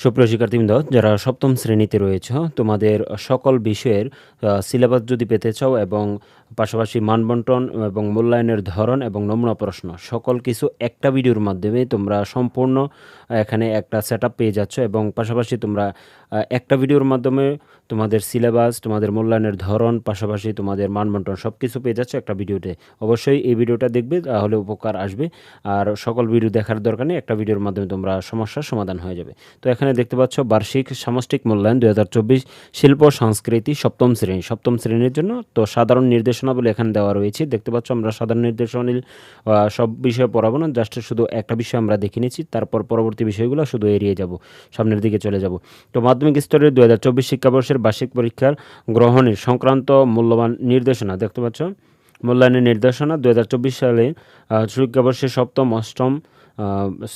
সুপ্রিয় শিক্ষার্থীবৃন্দ, যারা সপ্তম শ্রেণীতে রয়েছ, তোমাদের সকল বিষয়ের সিলেবাস যদি পেতে চাও এবং পাশাপাশি মানবন্টন এবং মূল্যায়নের ধরন এবং নমুনা প্রশ্ন সকল কিছু একটা ভিডিওর মাধ্যমে তোমরা সম্পূর্ণ এখানে একটা সেটআপ পেয়ে যাচ্ছ এবং পাশাপাশি তোমরা একটা ভিডিওর মাধ্যমে তোমাদের সিলেবাস, তোমাদের মূল্যায়নের ধরন, পাশাপাশি তোমাদের মানবন্টন সব কিছু পেয়ে যাচ্ছ একটা ভিডিওতে। অবশ্যই এই ভিডিওটা দেখবে, তাহলে উপকার আসবে। আর সকল ভিডিও দেখার দরকার নেই, একটা ভিডিওর মাধ্যমে তোমরা সমস্যার সমাধান হয়ে যাবে। তো এখানে দেখতে পাচ্ছ বার্ষিক সামষ্টিক মূল্যায়ন 2024 শিল্প সংস্কৃতি সপ্তম শ্রেণীর জন্য। তো সাধারণ নির্দেশনাবলী এখানে দেওয়া রয়েছে, দেখতে পাচ্ছ। আমরা সাধারণ নির্দেশনাবলী সব বিষয়ে পড়াবো না, জাস্ট শুধু একটা বিষয় আমরা দেখে নিচ্ছি, তারপর পরবর্তী বিষয়গুলো শুধু এড়িয়ে যাব, সামনের দিকে চলে যাব। তো মাধ্যমিক স্তরের 2024 শিক্ষাবর্ষের বার্ষিক পরীক্ষার গ্রহণের সংক্রান্ত মূল্যবান নির্দেশনা দেখতে পাচ্ছ। মূল্যায়নের নির্দেশনা 2024 সালে শিক্ষাবর্ষে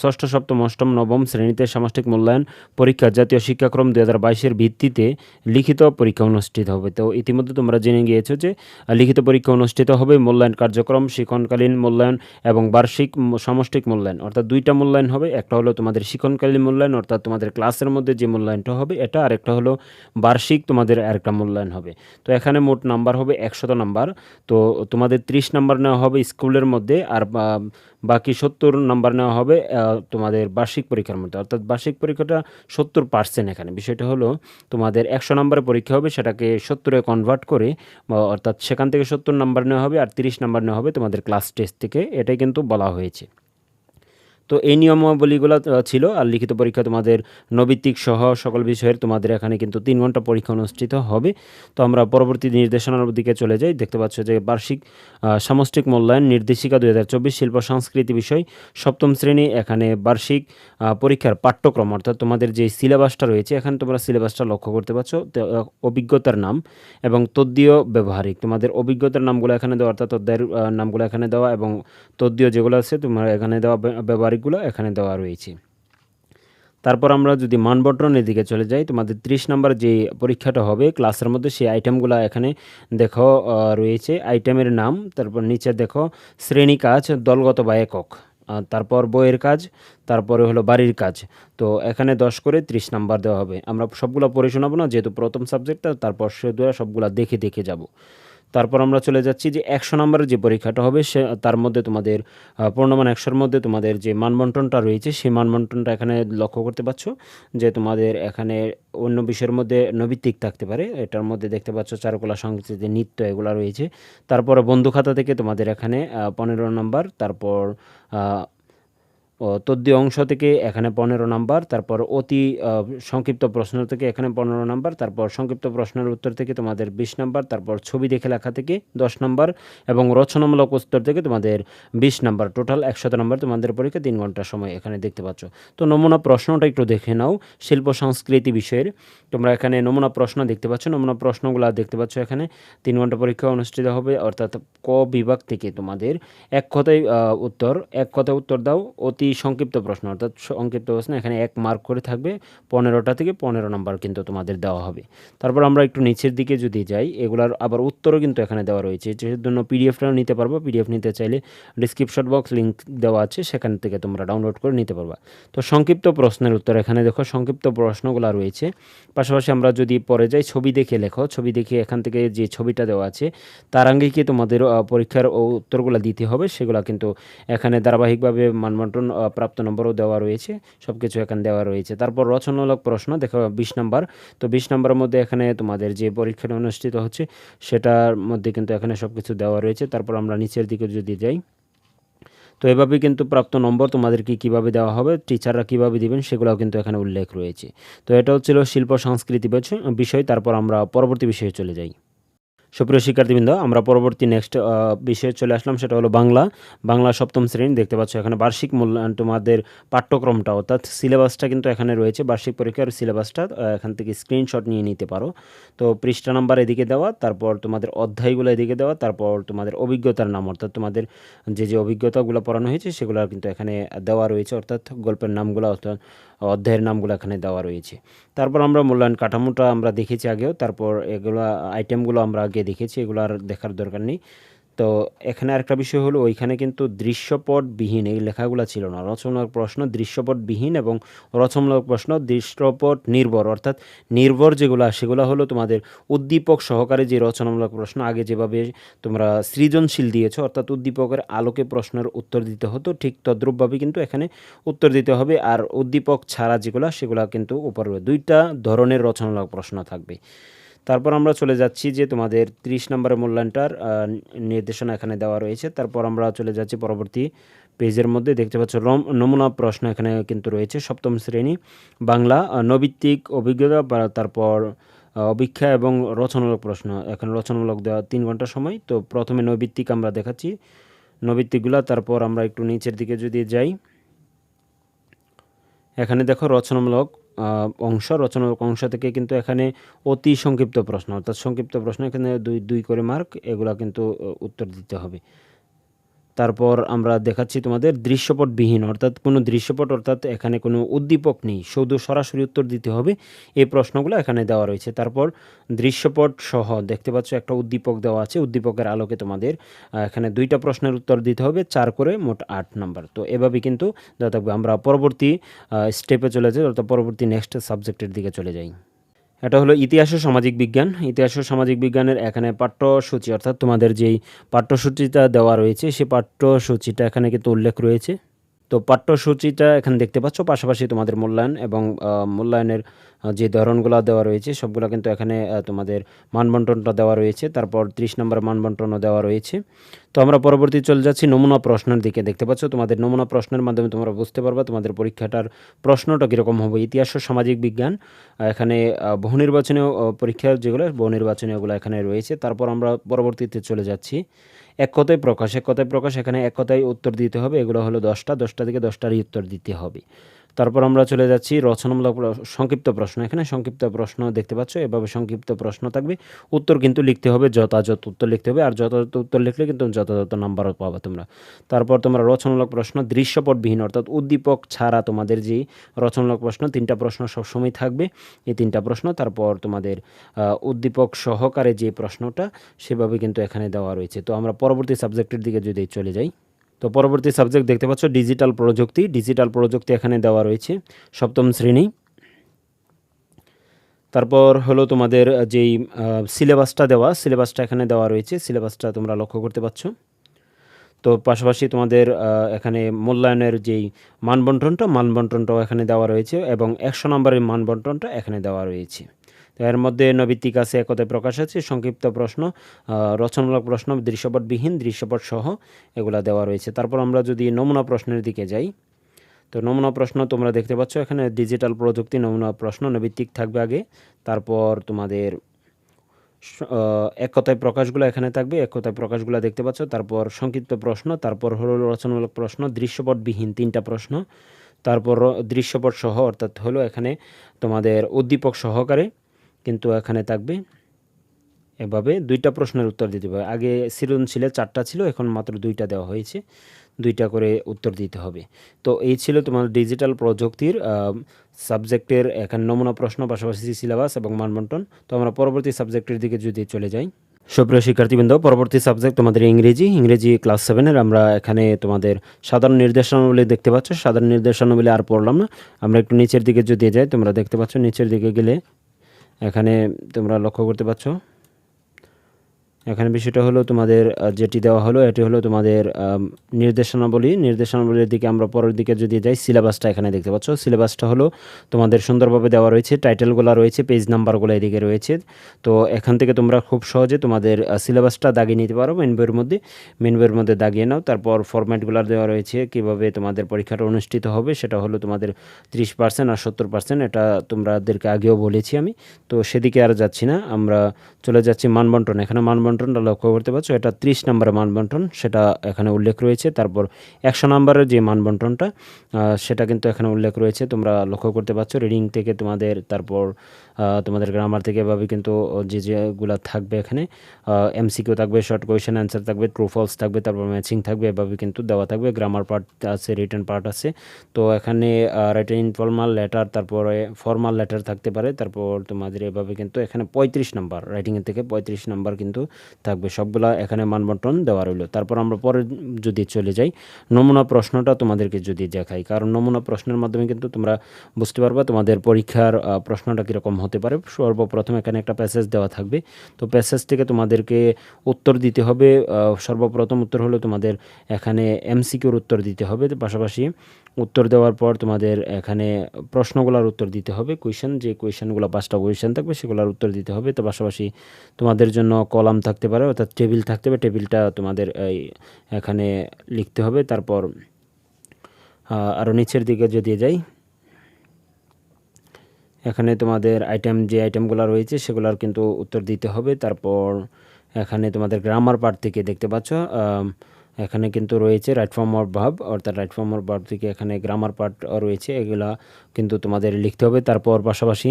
ষষ্ঠ, সপ্তম, অষ্টম, নবম শ্রেণীতে সামষ্টিক মূল্যায়ন পরীক্ষা জাতীয় শিক্ষাক্রম 2022-এর ভিত্তিতে লিখিত পরীক্ষা অনুষ্ঠিত হবে। তো ইতিমধ্যে তোমরা জেনে গিয়েছো যে লিখিত পরীক্ষা অনুষ্ঠিত হবে। মূল্যায়ন কার্যক্রম শিক্ষণকালীন মূল্যায়ন এবং বার্ষিক সামষ্টিক মূল্যায়ন, অর্থাৎ দুইটা মূল্যায়ন হবে। একটা হলো তোমাদের শিক্ষণকালীন মূল্যায়ন, অর্থাৎ তোমাদের ক্লাসের মধ্যে যে মূল্যায়নটা হবে এটা, আর একটা হলো বার্ষিক তোমাদের আরেকটা মূল্যায়ন হবে। তো এখানে মোট নাম্বার হবে 100 নাম্বার। তো তোমাদের 30 নাম্বার নেওয়া হবে স্কুলের মধ্যে, আর বাকি 70 নাম্বার নেওয়া হবে তোমাদের বার্ষিক পরীক্ষার মধ্যে। অর্থাৎ বার্ষিক পরীক্ষাটা 70%। এখানে বিষয়টা হলো তোমাদের 100 নাম্বারের পরীক্ষা হবে, সেটাকে 70-এ কনভার্ট করে, অর্থাৎ সেখান থেকে 70 নাম্বার নেওয়া হবে আর 30 নাম্বার নেওয়া হবে তোমাদের ক্লাস টেস্ট থেকে। এটাই কিন্তু বলা হয়েছে। তো এই নিয়মাবলীগুলো ছিল। আর লিখিত পরীক্ষা তোমাদের নৈবিত্তিক সহ সকল বিষয়ের তোমাদের এখানে কিন্তু 3 ঘন্টা পরীক্ষা অনুষ্ঠিত হবে। তো আমরা পরবর্তী নির্দেশনার দিকে চলে যাই। দেখতে পাচ্ছ যে বার্ষিক সামষ্টিক মূল্যায়ন নির্দেশিকা 2024 শিল্প সংস্কৃতি বিষয় সপ্তম শ্রেণী। এখানে বার্ষিক পরীক্ষার পাঠ্যক্রম, অর্থাৎ তোমাদের যে সিলেবাসটা রয়েছে, এখানে তোমরা সিলেবাসটা লক্ষ্য করতে পারছো। অভিজ্ঞতার নাম এবং তদ্বীয় ব্যবহারিক, তোমাদের অভিজ্ঞতার নামগুলো এখানে দেওয়া, অর্থাৎ অধ্যায়ের নামগুলো এখানে দেওয়া, এবং তদ্বীয় যেগুলো আছে তোমার এখানে দেওয়া, ব্যবহারিকগুলো এখানে দেওয়া রয়েছে। তারপর আমরা যদি মানবন্টনের দিকে চলে যাই, তোমাদের 30 নাম্বার যে পরীক্ষাটা হবে ক্লাসের মধ্যে, সেই আইটেমগুলো এখানে দেখো রয়েছে। আইটেমের নাম, তারপর নিচে দেখো শ্রেণী কাজ দলগত বা একক, তারপর বইয়ের কাজ, তারপরে হলো বাড়ির কাজ। তো এখানে 10 করে 30 নাম্বার দেওয়া হবে। আমরা সবগুলো পড়ে শোনাবো না, যেহেতু প্রথম সাবজেক্টটা, তারপর সবগুলো দেখে দেখে যাব। তারপর আমরা চলে যাচ্ছি যে 100 নম্বরের যে পরীক্ষাটা হবে, তার মধ্যে তোমাদের পূর্ণমান 100-র মধ্যে তোমাদের যে মানবন্টনটা রয়েছে, সেই মানবন্টনটা এখানে লক্ষ্য করতে পারছো যে তোমাদের এখানে অন্য বিষয়ের মধ্যে নৈবিত্তিক থাকতে পারে। এটার মধ্যে দেখতে পাচ্ছ চারুকলা, সংস্কৃতি, নৃত্য এগুলো রয়েছে। তারপরে বন্ধু খাতা থেকে তোমাদের এখানে 15 নাম্বার, তারপর তদ্বীয় অংশ থেকে এখানে 15 নাম্বার, তারপর অতি সংক্ষিপ্ত প্রশ্ন থেকে এখানে 15 নাম্বার, তারপর সংক্ষিপ্ত প্রশ্নের উত্তর থেকে তোমাদের 20 নাম্বার, তারপর ছবি দেখে লেখা থেকে 10 নাম্বার, এবং রচনামূলক উত্তর থেকে তোমাদের 20 নাম্বার। টোটাল 100 নাম্বার তোমাদের পরীক্ষা, 3 ঘন্টা সময় এখানে দেখতে পাচ্ছ। তো নমুনা প্রশ্নটা একটু দেখে নাও শিল্প সংস্কৃতি বিষয়ের। তোমরা এখানে নমুনা প্রশ্ন দেখতে পাচ্ছ, নমুনা প্রশ্নগুলো দেখতে পাচ্ছ। এখানে 3 ঘন্টা পরীক্ষা অনুষ্ঠিত হবে, অর্থাৎ ক বিভাগ থেকে তোমাদের এক কথায় উত্তর দাও। অতি সংক্ষিপ্ত প্রশ্ন, অর্থাৎ সংক্ষিপ্ত প্রশ্ন এখানে 1 মার্ক করে থাকবে। 15টা থেকে 15 নাম্বার কিন্তু তোমাদের দেওয়া হবে। তারপর আমরা একটু নিচের দিকে যদি যাই, এগুলার আবার উত্তরও কিন্তু এখানে দেওয়া রয়েছে। এর জন্য পিডিএফটাও নিতে পারবো। পিডিএফ নিতে চাইলে ডিসক্রিপশন বক্স লিঙ্ক দেওয়া আছে, সেখান থেকে তোমরা ডাউনলোড করে নিতে পারবা। তো সংক্ষিপ্ত প্রশ্নের উত্তর এখানে দেখো, সংক্ষিপ্ত প্রশ্নগুলো রয়েছে। পাশাপাশি আমরা যদি পরে যাই, ছবি দেখে লেখো। ছবি দেখে এখান থেকে যে ছবিটা দেওয়া আছে, তার আগে কি তোমাদের পরীক্ষার উত্তরগুলো দিতে হবে, সেগুলো কিন্তু এখানে ধারাবাহিকভাবে মানবন্টন প্রাপ্ত নম্বরও দেওয়া রয়েছে, সব কিছু এখানে দেওয়া রয়েছে। তারপর রচনামূলক প্রশ্ন দেখো 20 নাম্বার। তো 20 নাম্বারের মধ্যে এখানে তোমাদের যে পরীক্ষাটা অনুষ্ঠিত হচ্ছে, সেটার মধ্যে কিন্তু এখানে সব কিছু দেওয়া রয়েছে। তারপর আমরা নিচের দিকে যদি যাই, তো এভাবে কিন্তু প্রাপ্ত নম্বর তোমাদেরকে কীভাবে দেওয়া হবে, টিচাররা কীভাবে দিবেন, সেগুলোও কিন্তু এখানে উল্লেখ রয়েছে। তো এটা হচ্ছিল শিল্প সংস্কৃতি বিষয়। তারপর আমরা পরবর্তী বিষয়ে চলে যাই। সুপ্রিয় শিক্ষার্থীবৃন্দ, আমরা পরবর্তী নেক্সট বিষয়ে চলে আসলাম, সেটা হলো বাংলা সপ্তম শ্রেণী। দেখতে পাচ্ছ এখানে বার্ষিক মূল্যায়ন, তোমাদের পাঠ্যক্রমটা অর্থাৎ সিলেবাসটা কিন্তু এখানে রয়েছে। বার্ষিক পরীক্ষার সিলেবাসটা এখান থেকে স্ক্রিনশট নিয়ে নিতে পারো। তো পৃষ্ঠা নাম্বার এদিকে দেওয়া, তারপর তোমাদের অধ্যায়গুলো এদিকে দেওয়া, তারপর তোমাদের অভিজ্ঞতার নাম, অর্থাৎ তোমাদের যে অভিজ্ঞতাগুলো পড়ানো হয়েছে সেগুলো কিন্তু এখানে দেওয়া রয়েছে, অর্থাৎ গল্পের নামগুলো, অর্থাৎ অধ্যায়ের নামগুলো এখানে দেওয়া রয়েছে। তারপর আমরা মূল্যায়ন কাঠামোটা আমরা দেখেছি আগেও, তারপর এগুলো আইটেমগুলো আমরা আগে দেখেছি, এগুলো আর দেখার দরকার নেই। তো এখানে আরেকটা বিষয় হলো ওইখানে কিন্তু দৃশ্যপটবিহীন এই লেখাগুলো ছিল না। রচনামূলক প্রশ্ন দৃশ্যপটবিহীন এবং রচনামূলক প্রশ্ন দৃশ্যপট নির্ভর, অর্থাৎ নির্ভর যেগুলো সেগুলো হলো তোমাদের উদ্দীপক সহকারে যে রচনামূলক প্রশ্ন আগে যেভাবে তোমরা সৃজনশীল দিয়েছো, অর্থাৎ উদ্দীপকের আলোকে প্রশ্নের উত্তর দিতে হতো, ঠিক তদ্রূপভাবে কিন্তু এখানে উত্তর দিতে হবে। আর উদ্দীপক ছাড়া যেগুলো সেগুলো কিন্তু উপরে দুইটা ধরনের রচনামূলক প্রশ্ন থাকবে। তারপর আমরা চলে যাচ্ছি যে তোমাদের 30 নম্বরের মূল্যায়নটার নির্দেশনা এখানে দেওয়া রয়েছে। তারপর আমরা চলে যাচ্ছি পরবর্তী পেজের মধ্যে, দেখতে পাচ্ছ নমুনা প্রশ্ন এখানে কিন্তু রয়েছে। সপ্তম শ্রেণী বাংলা নৈবিত্তিক অভিজ্ঞতা বা তারপর অভিক্ষা এবং রচনামূলক প্রশ্ন। এখানে রচনামূলক দেওয়া 3 ঘন্টা সময়। তো প্রথমে নৈবিত্তিক আমরা দেখাচ্ছি নৈবিত্তিকগুলা, তারপর আমরা একটু নিচের দিকে যদি যাই, এখানে দেখো রচনামূলক রচনামূলক অংশ থেকে কিন্তু এখানে অতি সংক্ষিপ্ত প্রশ্ন, অর্থাৎ সংক্ষিপ্ত প্রশ্ন এখানে 2 করে মার্ক, এগুলা কিন্তু উত্তর দিতে হবে। তারপর আমরা দেখাচ্ছি তোমাদের দৃশ্যপটবিহীন, অর্থাৎ কোনো দৃশ্যপট অর্থাৎ এখানে কোনো উদ্দীপক নেই, শুধু সরাসরি উত্তর দিতে হবে, এই প্রশ্নগুলো এখানে দেওয়া রয়েছে। তারপর দৃশ্যপট সহ দেখতে পাচ্ছ একটা উদ্দীপক দেওয়া আছে, উদ্দীপকের আলোকে তোমাদের এখানে 2টা প্রশ্নের উত্তর দিতে হবে, 4 করে মোট 8 নাম্বার। তো এভাবে কিন্তু দেওয়া থাকবে। আমরা পরবর্তী স্টেপে চলে যাই, অর্থাৎ পরবর্তী নেক্সট সাবজেক্টের দিকে চলে যাই। এটা হলো ইতিহাস ও সামাজিক বিজ্ঞান। ইতিহাস ও সামাজিক বিজ্ঞানের এখানে পাঠ্যসূচি, অর্থাৎ তোমাদের যেই পাঠ্যসূচিটা দেওয়া রয়েছে সেই পাঠ্যসূচিটা এখানে কিন্তু উল্লেখ রয়েছে। তো পাঠ্যসূচিটা এখানে দেখতে পাচ্ছ, পাশাপাশি তোমাদের মূল্যায়ন এবং মূল্যায়নের যে ধরনগুলো দেওয়া রয়েছে সবগুলো কিন্তু এখানে তোমাদের মানবন্টনটা দেওয়া রয়েছে। তারপর 30 নম্বর মানবন্টনও দেওয়া রয়েছে। তো আমরা পরবর্তী চলে যাচ্ছি নমুনা প্রশ্নের দিকে। দেখতে পাচ্ছ তোমাদের নমুনা প্রশ্নের মাধ্যমে তোমরা বুঝতে পারবা তোমাদের পরীক্ষাটার প্রশ্নটা কীরকম হবে। ইতিহাস ও সামাজিক বিজ্ঞান এখানে বহু নির্বাচনীয় পরীক্ষা যেগুলো বহু নির্বাচনীয়গুলো এখানে রয়েছে। তারপর আমরা পরবর্তীতে চলে যাচ্ছি এক কথায় প্রকাশ। এক কথায় প্রকাশ এখানে এক কথায় উত্তর দিতে হবে, এগুলো হলো 10টা থেকে 10টারই উত্তর দিতে হবে। তারপর আমরা চলে যাচ্ছি রচনামূলক সংক্ষিপ্ত প্রশ্ন। এখানে সংক্ষিপ্ত প্রশ্ন দেখতে পাচ্ছ, এভাবে সংক্ষিপ্ত প্রশ্ন থাকবে, উত্তর কিন্তু লিখতে হবে, যথাযথ উত্তর লিখতে হবে, আর যথাযথ উত্তর লিখলে কিন্তু যথাযথ নাম্বারও পাবে তোমরা। তারপর তোমরা রচনামূলক প্রশ্ন দৃশ্যপটবিহীন, অর্থাৎ উদ্দীপক ছাড়া তোমাদের যে রচনামূলক প্রশ্ন 3টা প্রশ্ন সবসময় থাকবে, এই 3টা প্রশ্ন। তারপর তোমাদের উদ্দীপক সহকারে যে প্রশ্নটা সেভাবে কিন্তু এখানে দেওয়া রয়েছে। তো আমরা পরবর্তী সাবজেক্টের দিকে যদি চলে যাই, তো পরবর্তী সাবজেক্ট দেখতে পাচ্ছ ডিজিটাল প্রযুক্তি। ডিজিটাল প্রযুক্তি এখানে দেওয়া রয়েছে 7ম শ্রেণী। তারপর হলো তোমাদের যেই সিলেবাসটা দেওয়া, সিলেবাসটা এখানে দেওয়া রয়েছে, সিলেবাসটা তোমরা লক্ষ্য করতে পারছো। তো পাশাপাশি তোমাদের এখানে মূল্যায়নের যেই মানবন্টনটাও এখানে দেওয়া রয়েছে এবং 100 নম্বরের মানবন্টনটা এখানে দেওয়া রয়েছে। তো এর মধ্যে নৈবিত্তিক আছে, এক কথায় প্রকাশ আছে, সংক্ষিপ্ত প্রশ্ন, রচনামূলক প্রশ্ন, দৃশ্যপটবিহীন, দৃশ্যপট সহ এগুলা দেওয়া রয়েছে। তারপর আমরা যদি নমুনা প্রশ্নের দিকে যাই, তো নমুনা প্রশ্ন তোমরা দেখতে পাচ্ছ এখানে ডিজিটাল প্রযুক্তি নমুনা প্রশ্ন নৈবিত্তিক থাকবে আগে, তারপর তোমাদের এক কথায় প্রকাশগুলো এখানে থাকবে, এক কথায় প্রকাশগুলো দেখতে পাচ্ছ, তারপর সংক্ষিপ্ত প্রশ্ন, তারপর হলো রচনামূলক প্রশ্ন, দৃশ্যপটবিহীন 3টা প্রশ্ন, তারপর দৃশ্যপট সহ অর্থাৎ হলো এখানে তোমাদের উদ্দীপক সহকারে কিন্তু এখানে থাকবে। এভাবে 2টা প্রশ্নের উত্তর দিতে হবে। আগে সৃজনশীলে 4টা ছিল, এখন মাত্র 2টা দেওয়া হয়েছে, 2টা করে উত্তর দিতে হবে। তো এই ছিল তোমার ডিজিটাল প্রযুক্তির সাবজেক্টের এখানে নমুনা প্রশ্ন, পাশাপাশি সিলেবাস এবং মানবন্টন। তো আমরা পরবর্তী সাবজেক্টের দিকে যদি চলে যাই, সুপ্রিয় শিক্ষার্থীবৃন্দ, পরবর্তী সাবজেক্ট তোমাদের ইংরেজি ক্লাস 7-এর। আমরা এখানে তোমাদের সাধারণ নির্দেশনাবলী দেখতে পাচ্ছ, সাধারণ নির্দেশনাবলী আর পড়লাম না। আমরা একটু নিচের দিকে যদি যাই, তোমরা দেখতে পাচ্ছ নিচের দিকে গেলে এখানে তোমরা লক্ষ্য করতে পারছো, এখানে বিষয়টা হলো তোমাদের যেটি দেওয়া হলো এটি হলো তোমাদের নির্দেশনাবলীর দিকে আমরা পরের দিকে যদি যাই, সিলেবাসটা এখানে দেখতে পাচ্ছ। সিলেবাসটা হলো তোমাদের সুন্দরভাবে দেওয়া রয়েছে, টাইটেলগুলো রয়েছে, পেজ নাম্বারগুলো এদিকে রয়েছে। তো এখান থেকে তোমরা খুব সহজে তোমাদের সিলেবাসটা দাগিয়ে নিতে পারো মেন বইয়ের মধ্যে দাগিয়ে নাও। তারপর ফরম্যাটগুলো দেওয়া রয়েছে, কীভাবে তোমাদের পরীক্ষাটা অনুষ্ঠিত হবে, সেটা হলো তোমাদের 30% আর 70%, এটা তোমাদেরকে আগেও বলেছি আমি। তো সেদিকে আর যাচ্ছি না, আমরা চলে যাচ্ছি মানবন্টন। এখানে মানবন্টনটা লক্ষ্য করতে পারছো, এটা 30 নম্বরের মানবন্টন, সেটা এখানে উল্লেখ রয়েছে। তারপর 100 নম্বরের যে মানবন্টনটা সেটা কিন্তু এখানে উল্লেখ রয়েছে, তোমরা লক্ষ্য করতে পারছো। রিডিং থেকে তোমাদের, তারপর তোমাদের গ্রামার থেকে এভাবে কিন্তু যেগুলো থাকবে এখানে এমসিকিউ থাকবে, শর্ট কোয়েশ্চেন অ্যান্সার থাকবে, ট্রু ফলস থাকবে, তারপর ম্যাচিং থাকবে, এভাবে কিন্তু দেওয়া থাকবে। গ্রামার পার্ট আছে, রিটেন পার্ট আছে। তো এখানে রাইটেন ইনফর্মাল লেটার, তারপরে ফর্মাল লেটার থাকতে পারে। তারপর তোমাদের এভাবে কিন্তু এখানে 35 নাম্বার, রাইটিংয়ের থেকে 35 নাম্বার কিন্তু থাকবে, সবগুলা এখানে মানবন্টন দেওয়া রইল। তারপর আমরা পরে যদি চলে যাই, নমুনা প্রশ্নটা তোমাদেরকে যদি দেখাই, কারণ নমুনা প্রশ্নের মাধ্যমে কিন্তু তোমরা বুঝতে পারবা তোমাদের পরীক্ষার প্রশ্নটা কীরকম হতে পারে। সর্বপ্রথম এখানে একটা প্যাসেজ দেওয়া থাকবে, তো প্যাসেজ থেকে তোমাদেরকে উত্তর দিতে হবে। সর্বপ্রথম উত্তর হলো তোমাদের এখানে এমসিকিউর উত্তর দিতে হবে, পাশাপাশি উত্তর দেওয়ার পর তোমাদের এখানে প্রশ্নগুলোর উত্তর দিতে হবে। যে কোয়েশনগুলো 5টা কোয়েশন থাকবে সেগুলোর উত্তর দিতে হবে। তো পাশাপাশি তোমাদের জন্য কলাম থাকতে পারে, অর্থাৎ টেবিল থাকতে হবে, টেবিলটা তোমাদের এখানে লিখতে হবে। তারপর আরও নিচের দিকে যদি যাই, এখানে তোমাদের যে আইটেমগুলো রয়েছে সেগুলোর কিন্তু উত্তর দিতে হবে। তারপর এখানে তোমাদের গ্রামার পার্ট থেকে দেখতে পাচ্ছ এখানে কিন্তু রয়েছে রাইট ফর্ম অফ ভার্ব, অর্থাৎ রাইট ফর্ম অফ ভার্ব থেকে এখানে গ্রামার পার্ট রয়েছে, এগুলা কিন্তু তোমাদের লিখতে হবে। তারপর পাশাপাশি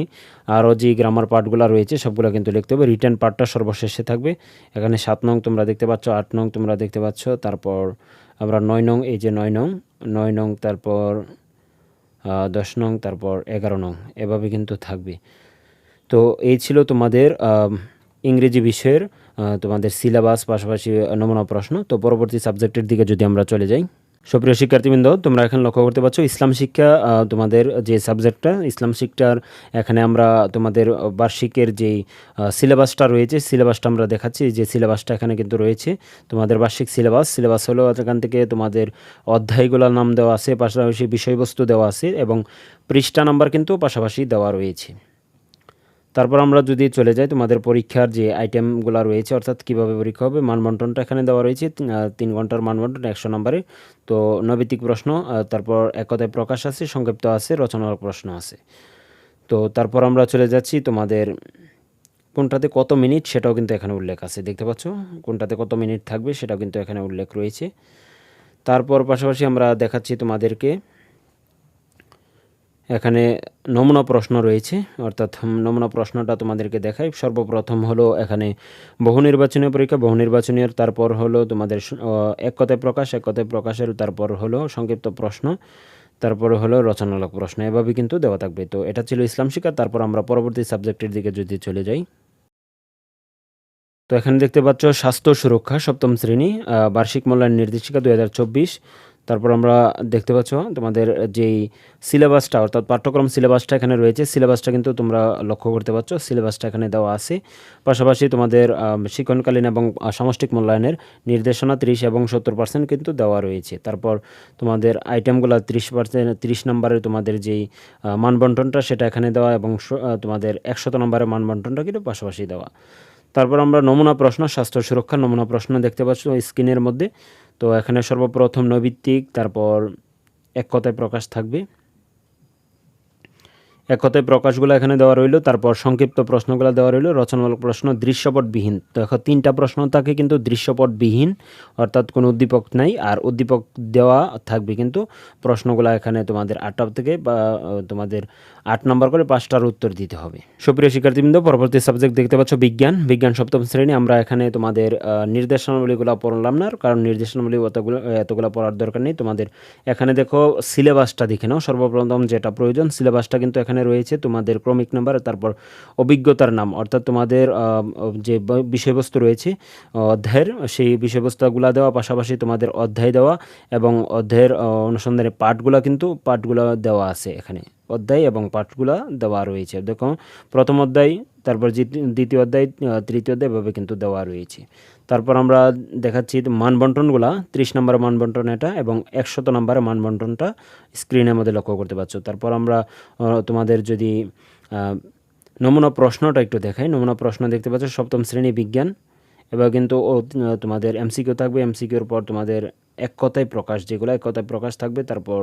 আরও যে গ্রামার পার্টগুলো রয়েছে সবগুলো কিন্তু লিখতে হবে। রিটার্ন পার্টটা সর্বশেষে থাকবে। এখানে 7 নং তোমরা দেখতে পাচ্ছ, 8 নং তোমরা দেখতে পাচ্ছ, তারপর আমরা 9 নং, এই যে 9 নং, তারপর 10 নং, তারপর 11 নং, এভাবে কিন্তু থাকবে। তো এই ছিল তোমাদের ইংরেজি বিষয়ের তোমাদের সিলেবাস, পাশাপাশি নমুনা প্রশ্ন। তো পরবর্তী সাবজেক্টের দিকে যদি আমরা চলে যাই, সুপ্রিয় শিক্ষার্থীবৃন্দ, তোমরা এখন লক্ষ্য করতে পারছো ইসলাম শিক্ষা তোমাদের যে সাবজেক্টটা, ইসলাম শিক্ষার এখানে আমরা তোমাদের বার্ষিকের যেই সিলেবাসটা রয়েছে, সিলেবাসটা আমরা দেখাচ্ছি। যে সিলেবাসটা এখানে কিন্তু রয়েছে তোমাদের বার্ষিক সিলেবাস হলো এখান থেকে তোমাদের অধ্যায়গুলোর নাম দেওয়া আছে, পাশাপাশি বিষয়বস্তু দেওয়া আছে এবং পৃষ্ঠা নাম্বার কিন্তু পাশাপাশি দেওয়া রয়েছে। তারপর আমরা যদি চলে যাই তোমাদের পরীক্ষার যে আইটেমগুলো রয়েছে, অর্থাৎ কীভাবে পরীক্ষা হবে, মানবন্টনটা এখানে দেওয়া রয়েছে 3 ঘন্টার মানবন্টন 100 নম্বরে। তো নৈবিত্তিক প্রশ্ন, তারপর এক কথায় প্রকাশ আছে, সংক্ষিপ্ত আছে, রচনামূলক প্রশ্ন আছে। তো তারপর আমরা চলে যাচ্ছি তোমাদের কোনটাতে কত মিনিট সেটাও কিন্তু এখানে উল্লেখ আছে, দেখতে পাচ্ছ কোনটাতে কত মিনিট থাকবে সেটাও কিন্তু এখানে উল্লেখ রয়েছে। তারপর পাশাপাশি আমরা দেখাচ্ছি তোমাদেরকে এখানে নমুনা প্রশ্ন রয়েছে, অর্থাৎ নমুনা প্রশ্নটা তোমাদেরকে দেখাই। সর্বপ্রথম হলো এখানে বহু নির্বাচনীয় পরীক্ষা, বহু নির্বাচনীয়, তারপর হলো তোমাদের এক কথায় প্রকাশের, তারপর হলো সংক্ষিপ্ত প্রশ্ন, তারপরে হলো রচনামূলক প্রশ্ন, এভাবে কিন্তু দেওয়া থাকবে। তো এটা ছিল ইসলাম শিক্ষা। তারপর আমরা পরবর্তী সাবজেক্টের দিকে যদি চলে যাই, তো এখানে দেখতে পাচ্ছ স্বাস্থ্য সুরক্ষা 7ম শ্রেণী বার্ষিক মূল্যায়ন নির্দেশিকা 2024। তারপর আমরা দেখতে পাচ্ছ তোমাদের যেই সিলেবাসটা, অর্থাৎ পাঠ্যক্রম সিলেবাসটা এখানে রয়েছে, সিলেবাসটা কিন্তু তোমরা লক্ষ্য করতে পারছো, সিলেবাসটা এখানে দেওয়া আছে। পাশাপাশি তোমাদের শিক্ষণকালীন এবং সামষ্টিক মূল্যায়নের নির্দেশনা 30 এবং 70% কিন্তু দেওয়া রয়েছে। তারপর তোমাদের আইটেমগুলো 30 নম্বরের তোমাদের যেই মানবন্টনটা সেটা এখানে দেওয়া, এবং তোমাদের 100 নম্বরের মানবন্টনটা কিন্তু পাশাপাশি দেওয়া। তারপর আমরা নমুনা প্রশ্ন, স্বাস্থ্য সুরক্ষা নমুনা প্রশ্ন দেখতে পাচ্ছ স্ক্রিনের মধ্যে। তো এখানে সর্বপ্রথম নৈবিত্তিক, তারপর এক কথায় প্রকাশ থাকবে, এক কথায় প্রকাশগুলো এখানে দেওয়া রইল। তারপর সংক্ষিপ্ত প্রশ্নগুলো দেওয়া রইল, রচনামূলক প্রশ্ন দৃশ্যপটবিহীন। তো এখন 3টা প্রশ্ন থাকে কিন্তু দৃশ্যপটবিহীন, অর্থাৎ কোনো উদ্দীপক নাই, আর উদ্দীপক দেওয়া থাকবে কিন্তু প্রশ্নগুলো এখানে তোমাদের 8টা থেকে বা তোমাদের 8 নম্বর করে 5টার উত্তর দিতে হবে। সুপ্রিয় শিক্ষার্থীবৃন্দ, পরবর্তী সাবজেক্ট দেখতে পাচ্ছ বিজ্ঞান 7ম শ্রেণী। আমরা এখানে তোমাদের নির্দেশনাবলীগুলো পড়লাম না, কারণ নির্দেশনাবলী এতগুলো পড়ার দরকার নেই। তোমাদের এখানে দেখো সিলেবাসটা দেখে নাও। সর্বপ্রথম যেটা প্রয়োজন, সিলেবাসটা কিন্তু এখানে রয়েছে তোমাদের ক্রমিক নাম্বার, তারপর অভিজ্ঞতার নাম, অর্থাৎ তোমাদের যে বিষয়বস্তু রয়েছে অধ্যায়ের, সেই বিষয়বস্তুগুলো দেওয়া, পাশাপাশি তোমাদের অধ্যায় দেওয়া এবং অধ্যায়ের অনুসন্ধানে পাঠগুলো দেওয়া আছে এখানে, অধ্যায় এবং পাঠগুলো দেওয়া রয়েছে। দেখো প্রথম অধ্যায়, তারপর দ্বিতীয় অধ্যায়, তৃতীয় অধ্যায়, এভাবে কিন্তু দেওয়া রয়েছে। তারপর আমরা দেখাচ্ছি মানবন্টনগুলা 30 নম্বরের মানবন্টন এটা, এবং 100 নম্বরের মানবন্টনটা স্ক্রিনের মধ্যে লক্ষ্য করতে পারছো। তারপর আমরা তোমাদের যদি নমুনা প্রশ্নটা একটু দেখাই, নমুনা প্রশ্ন দেখতে পাচ্ছ 7ম শ্রেণী বিজ্ঞান। এবার কিন্তু তোমাদের এমসিকিউ থাকবে, এমসিকিউর পর তোমাদের এক কথায় প্রকাশ, যেগুলো এক কথায় প্রকাশ থাকবে। তারপর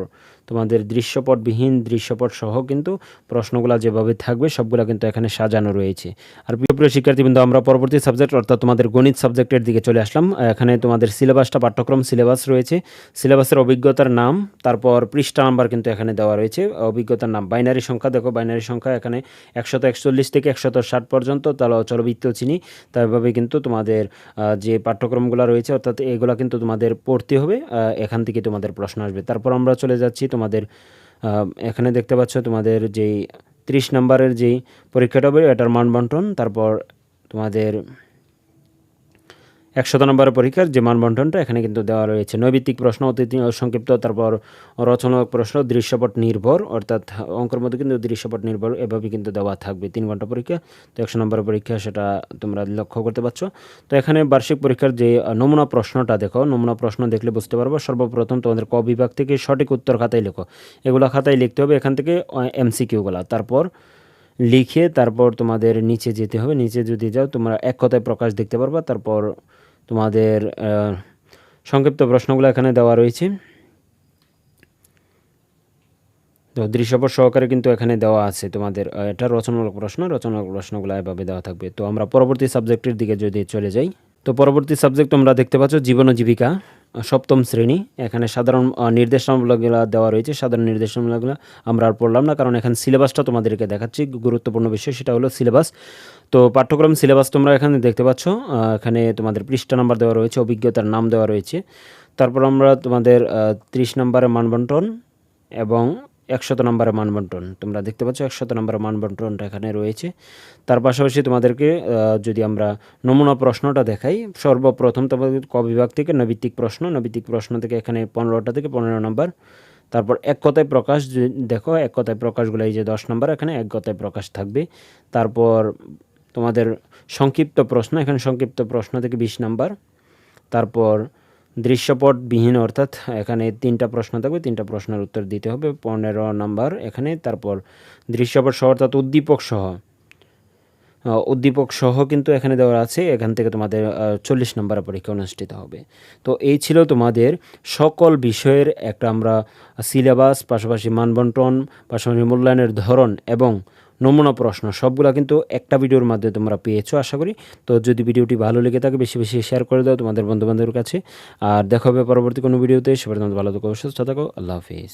তোমাদের দৃশ্যপটবিহীন, দৃশ্যপট সহ কিন্তু প্রশ্নগুলো যেভাবে থাকবে সবগুলো কিন্তু এখানে সাজানো রয়েছে। আর প্রিয় শিক্ষার্থীবৃন্দ, আমরা পরবর্তী সাবজেক্ট অর্থাৎ তোমাদের গণিত সাবজেক্টের দিকে চলে আসলাম। এখানে তোমাদের সিলেবাসটা, পাঠ্যক্রম সিলেবাস রয়েছে, সিলেবাসের অভিজ্ঞতার নাম, তারপর পৃষ্ঠা নাম্বার কিন্তু এখানে দেওয়া রয়েছে। অভিজ্ঞতার নাম, বাইনারি সংখ্যা, দেখো বাইনারি সংখ্যা এখানে 141 থেকে 160 পর্যন্ত, তাহলে চলবৃত্তীয় চিনি। তাইভাবে কিন্তু তোমাদের যে পাঠ্যক্রমগুলো রয়েছে, অর্থাৎ এগুলো কিন্তু তোমাদের পড়তে হবে, এখান থেকে তোমাদের প্রশ্ন আসবে। তারপর আমরা চলে যাচ্ছি তোমাদের এখানে দেখতে পাচ্ছ তোমাদের যেই 30 নম্বরের যেই পরীক্ষাটা হবে এটার মানবন্টন, তারপর তোমাদের 100 নম্বরের পরীক্ষার যে মানবন্টনটা এখানে কিন্তু দেওয়া রয়েছে। নৈবিত্তিক প্রশ্ন অতি সংক্ষিপ্ত, তারপর রচনামূলক প্রশ্ন দৃশ্যপট নির্ভর, অর্থাৎ অঙ্কের মধ্যে কিন্তু দৃশ্যপট নির্ভর এভাবে কিন্তু দেওয়া থাকবে। 3 ঘন্টা পরীক্ষা, তো 100 নম্বরের পরীক্ষা সেটা তোমরা লক্ষ্য করতে পারছো। তো এখানে বার্ষিক পরীক্ষার যে নমুনা প্রশ্নটা দেখো, নমুনা প্রশ্ন দেখলে বুঝতে পারবো। সর্বপ্রথম তোমাদের ক বিভাগ থেকে সঠিক উত্তর খাতায় লেখো, এগুলো খাতায় লিখতে হবে। এখান থেকে MCQগুলো তারপর লিখে তারপর তোমাদের নিচে যেতে হবে। নিচে যদি যাও তোমরা এক কথায় প্রকাশ দেখতে পারবা। তারপর তোমাদের সংক্ষিপ্ত প্রশ্নগুলো এখানে দেওয়া রয়েছে। তো দৃশ্যপট সহকারে কিন্তু এখানে দেওয়া আছে তোমাদের। এটা রচনামূলক প্রশ্ন, রচনামূলক প্রশ্নগুলো এভাবে দেওয়া থাকবে। তো আমরা পরবর্তী সাবজেক্টের দিকে যদি চলে যাই, তো পরবর্তী সাবজেক্ট তোমরা দেখতে পাচ্ছ জীবন ও জীবিকা, 7ম শ্রেণী। এখানে সাধারণ নির্দেশনামূলকগুলো দেওয়া রয়েছে। সাধারণ নির্দেশনামূলকগুলো আমরা আর পড়লাম না, কারণ এখানে সিলেবাসটা তোমাদেরকে দেখাচ্ছি। গুরুত্বপূর্ণ বিষয় সেটা হলো সিলেবাস। তো পাঠ্যক্রম সিলেবাস তোমরা এখানে দেখতে পাচ্ছ। এখানে তোমাদের পৃষ্ঠা নাম্বার দেওয়া রয়েছে, অভিজ্ঞতার নাম দেওয়া রয়েছে। তারপর আমরা তোমাদের 30 নম্বরের মানবন্টন এবং 100 নম্বরের মানবন্টন তোমরা দেখতে পাচ্ছ। 100 নম্বরের মানবন্টনটা এখানে রয়েছে। তার পাশাপাশি তোমাদেরকে যদি আমরা নমুনা প্রশ্নটা দেখাই, সর্বপ্রথম তোমাদের ক বিভাগ থেকে নৈবিত্তিক প্রশ্ন, নৈবিত্তিক প্রশ্ন থেকে এখানে 15টা থেকে 15 নম্বর। তারপর এক কথায় প্রকাশ দেখো, এক কথায় প্রকাশগুলো এই যে 10 নম্বর, এখানে এক কথায় প্রকাশ থাকবে। তারপর তোমাদের সংক্ষিপ্ত প্রশ্ন, এখানে সংক্ষিপ্ত প্রশ্ন থেকে 20 নম্বর। তারপর দৃশ্যপটবিহীন, অর্থাৎ এখানে 3টা প্রশ্ন থাকবে, 3টা প্রশ্নের উত্তর দিতে হবে, 15 নম্বর এখানে। তারপর দৃশ্যপট সহ অর্থাৎ উদ্দীপক সহ কিন্তু এখানে দেওয়া আছে। এখান থেকে তোমাদের 40 নম্বরের পরীক্ষা অনুষ্ঠিত হবে। তো এই ছিল তোমাদের সকল বিষয়ের একটা আমরা সিলেবাস, পাশাপাশি মানবন্টন, পাশাপাশি মূল্যায়নের ধরন এবং নমুনা প্রশ্ন সবগুলা কিন্তু একটা ভিডিওর মাধ্যমে তোমরা পেয়েছো আশা করি। তো যদি ভিডিওটি ভালো লেগে থাকে বেশি বেশি শেয়ার করে দাও তোমাদের বন্ধুবান্ধবের কাছে। আর দেখা হবে পরবর্তী কোনো ভিডিওতে। সে পর্যন্ত ভালো থাকো, সুস্থ থাকো, আল্লাহ হাফিজ।